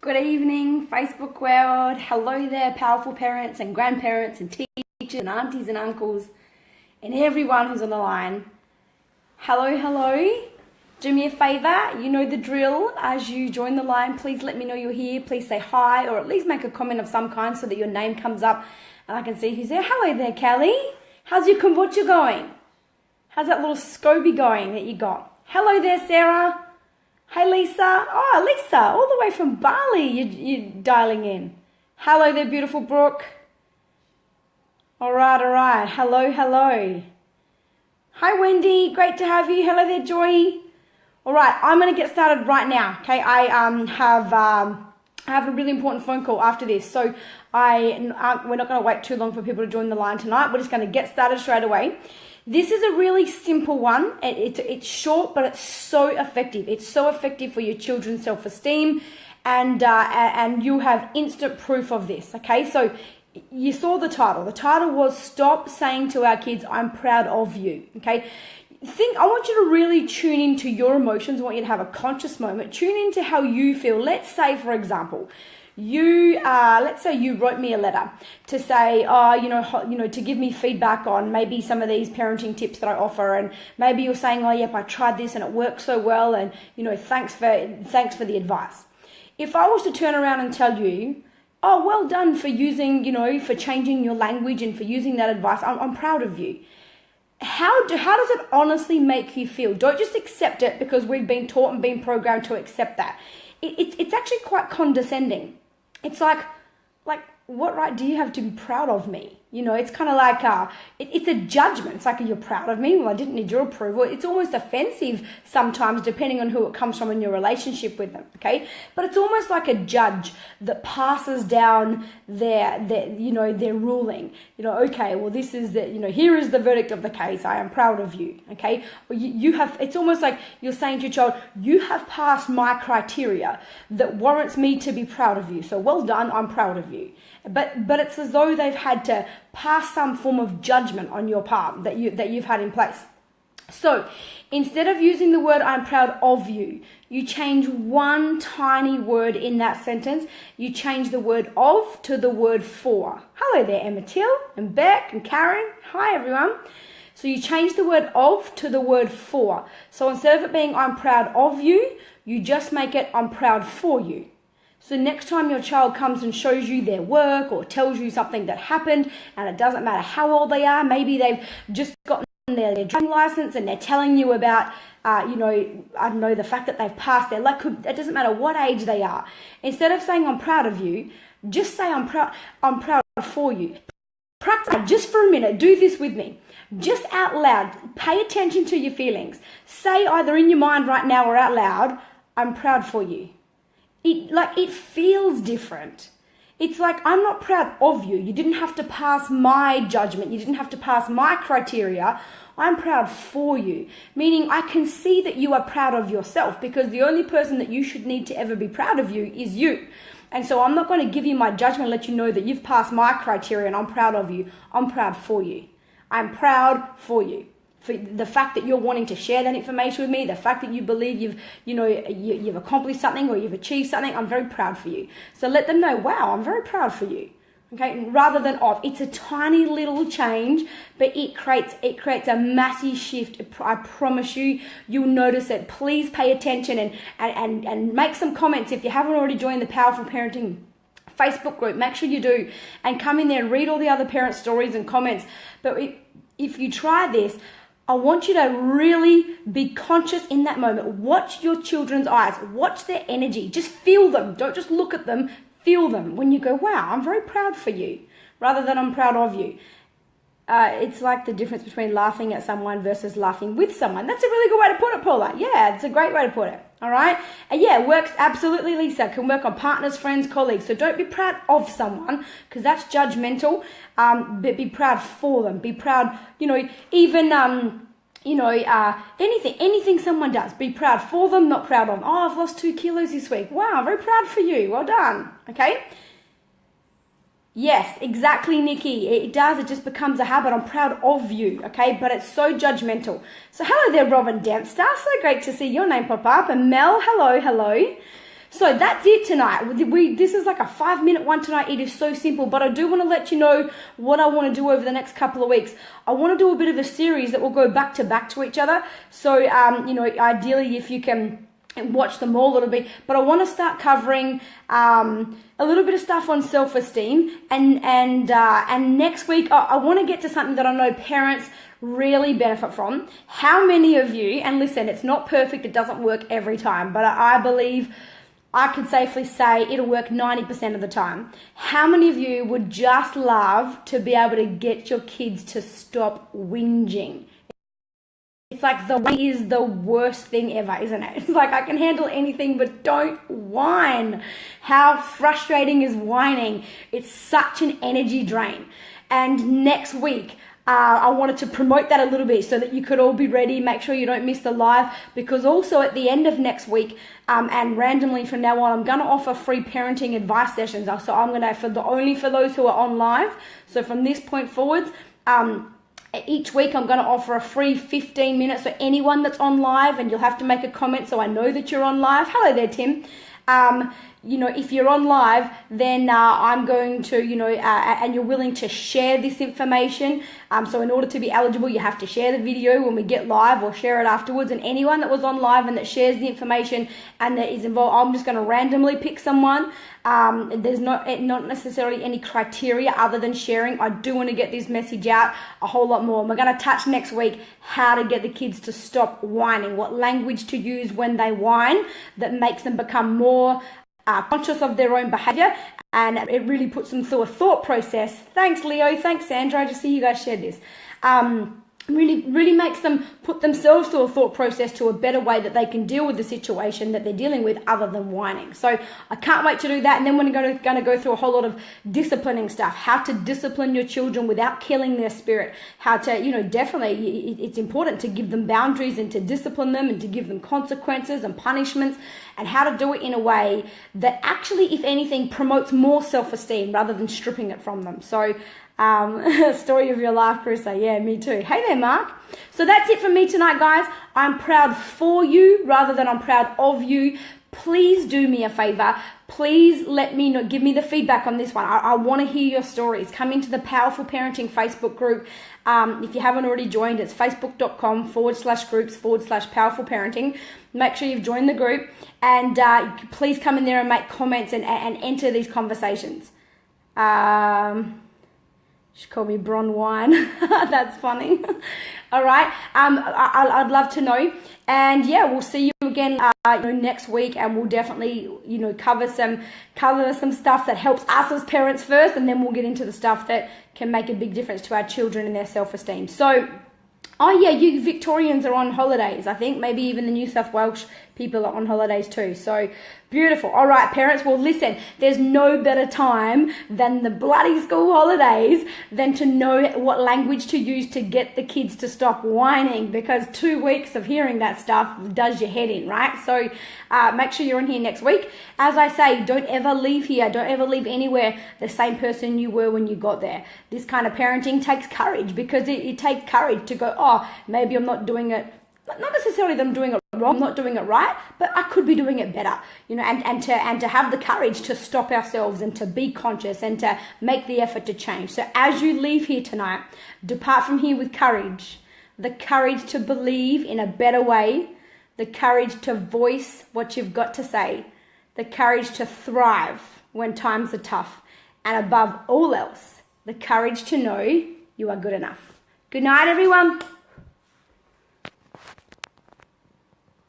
Good evening, Facebook world. Hello there, powerful parents and grandparents and teachers and aunties and uncles and everyone who's on the line. Hello, hello. Do me a favor, you know the drill. As you join the line, please let me know you're here. Please say hi or at least make a comment of some kind so that your name comes up and I can see who's there. Hello there, Kelly. How's your kombucha going? How's that little SCOBY going that you got? Hello there, Sarah. Hey, Lisa. Oh, Lisa, all the way from Bali, you're dialing in. Hello there, beautiful Brooke. All right. Hello. Hi, Wendy. Great to have you. Hello there, Joy. All right, I'm going to get started right now, okay? I have a really important phone call after this, so we're not going to wait too long for people to join the line tonight. We're just going to get started straight away. This is a really simple one. It's short, but it's so effective. It's so effective for your children's self-esteem, and you have instant proof of this, okay? So you saw the title. The title was Stop Saying to Our Kids, I'm Proud of You, okay? I want you to really tune into your emotions. I want you to have a conscious moment. Tune into how you feel. Let's say, for example, let's say you wrote me a letter to say, to give me feedback on maybe some of these parenting tips that I offer, and maybe you're saying, oh, yep, I tried this and it worked so well, and thanks for the advice. If I was to turn around and tell you, oh, well done for using, for changing your language and for using that advice, I'm proud of you. How does it honestly make you feel? Don't just accept it because we've been taught and been programmed to accept that. It's actually quite condescending. It's like, what right do you have to be proud of me? It's kind of like, it's a judgment. It's like, you're proud of me? Well, I didn't need your approval. It's almost offensive sometimes, depending on who it comes from in your relationship with them, okay? But it's almost like a judge that passes down their ruling. Okay, well, this is here is the verdict of the case. I am proud of you, okay? Well, it's almost like you're saying to your child, you have passed my criteria that warrants me to be proud of you. So well done, I'm proud of you. But it's as though they've had to pass some form of judgment on your part that you've had in place. So instead of using the word I'm proud of you, you change one tiny word in that sentence. You change the word of to the word for. Hello there, Emma Till and Beck and Karen. Hi, everyone. So you change the word of to the word for. So instead of it being I'm proud of you, you just make it I'm proud for you. So next time your child comes and shows you their work or tells you something that happened, and it doesn't matter how old they are, maybe they've just gotten their driving license and they're telling you about, the fact that they've passed their luck. It doesn't matter what age they are. Instead of saying I'm proud of you, just say I'm proud for you. Practice just for a minute. Do this with me. Just out loud. Pay attention to your feelings. Say either in your mind right now or out loud, I'm proud for you. It feels different. It's like, I'm not proud of you. You didn't have to pass my judgment. You didn't have to pass my criteria. I'm proud for you. Meaning I can see that you are proud of yourself, because the only person that you should need to ever be proud of you is you. And so I'm not going to give you my judgment and let you know that you've passed my criteria and I'm proud of you. I'm proud for you. I'm proud for you. For the fact that you're wanting to share that information with me, the fact that you believe you've accomplished something or you've achieved something, I'm very proud for you. So let them know, wow, I'm very proud for you. Okay, rather than of. It's a tiny little change, but it creates a massive shift. I promise you, you'll notice it. Please pay attention and make some comments. If you haven't already joined the Powerful Parenting Facebook group, make sure you do, and come in there and read all the other parent stories and comments. But if you try this, I want you to really be conscious in that moment. Watch your children's eyes. Watch their energy. Just feel them. Don't just look at them. Feel them. When you go, wow, I'm very proud for you, rather than I'm proud of you. It's like the difference between laughing at someone versus laughing with someone. That's a really good way to put it, Paula. Yeah, it's a great way to put it. All right? And yeah, it works absolutely, Lisa. Can work on partners, friends, colleagues. So don't be proud of someone, because that's judgmental. But be proud for them. Be proud, anything someone does. Be proud for them, not proud of them. Oh, I've lost 2 kilos this week. Wow, very proud for you. Well done. Okay? Yes, exactly, Nikki. It does. It just becomes a habit. I'm proud of you, okay? But it's so judgmental. So hello there, Robin Dempster. So great to see your name pop up. And Mel, hello. So that's it tonight. This is like a 5-minute one tonight. It is so simple, but I do want to let you know what I want to do over the next couple of weeks. I want to do a bit of a series that will go back to each other. So, ideally, if you can watch them all a little bit, but I want to start covering a little bit of stuff on self-esteem, and next week I want to get to something that I know parents really benefit from. How many of you, and listen, it's not perfect, it doesn't work every time, but I believe I could safely say it'll work 90% of the time. How many of you would just love to be able to get your kids to stop whinging? It's like whining is the worst thing ever, isn't it? It's like, I can handle anything, but don't whine. How frustrating is whining? It's such an energy drain. And next week, I wanted to promote that a little bit so that you could all be ready. Make sure you don't miss the live, because also at the end of next week, and randomly from now on, I'm going to offer free parenting advice sessions. So I'm going to, only for those who are on live. So from this point forwards, each week I'm going to offer a free 15 minutes for anyone that's on live, and you'll have to make a comment so I know that you're on live. Hello there, Tim. If you're on live, then I'm going to, and you're willing to share this information. So in order to be eligible, you have to share the video when we get live, or share it afterwards. And anyone that was on live and that shares the information and that is involved, I'm just going to randomly pick someone. There's not necessarily any criteria other than sharing. I do want to get this message out a whole lot more. And we're going to touch next week how to get the kids to stop whining, what language to use when they whine that makes them become more conscious of their own behavior, and it really puts them through a thought process. Thanks, Leo. Thanks, Sandra. I just see you guys shared this. Really makes them put themselves through a thought process to a better way that they can deal with the situation that they're dealing with, other than whining. So I can't wait to do that. And then we're going to go through a whole lot of disciplining stuff, how to discipline your children without killing their spirit, how to, definitely it's important to give them boundaries and to discipline them and to give them consequences and punishments, and how to do it in a way that actually, if anything, promotes more self-esteem rather than stripping it from them. So story of your life, Carissa. Yeah, me too. Hey there, Mark. So that's it from me tonight, guys. I'm proud for you rather than I'm proud of you. Please do me a favor. Please let me know, give me the feedback on this one. I want to hear your stories. Come into the Powerful Parenting Facebook group. If you haven't already joined, it's facebook.com/groups/powerful parenting. Make sure you've joined the group, and please come in there and make comments and enter these conversations. She called me Bron Wine. That's funny. All right. I'd love to know. And yeah, we'll see you again next week, and we'll definitely cover some stuff that helps us as parents first, and then we'll get into the stuff that can make a big difference to our children and their self-esteem. So, oh yeah, you Victorians are on holidays. I think maybe even the New South Wales people are on holidays too. So beautiful. All right, parents. Well, listen, there's no better time than the bloody school holidays than to know what language to use to get the kids to stop whining, because 2 weeks of hearing that stuff does your head in, right? So make sure you're on here next week. As I say, don't ever leave here. Don't ever leave anywhere the same person you were when you got there. This kind of parenting takes courage, because it takes courage to go, oh, maybe I'm not doing it. Not necessarily that I'm doing it wrong, I'm not doing it right, but I could be doing it better, and to have the courage to stop ourselves and to be conscious and to make the effort to change. So as you leave here tonight, depart from here with courage, the courage to believe in a better way, the courage to voice what you've got to say, the courage to thrive when times are tough, and above all else, the courage to know you are good enough. Good night, everyone.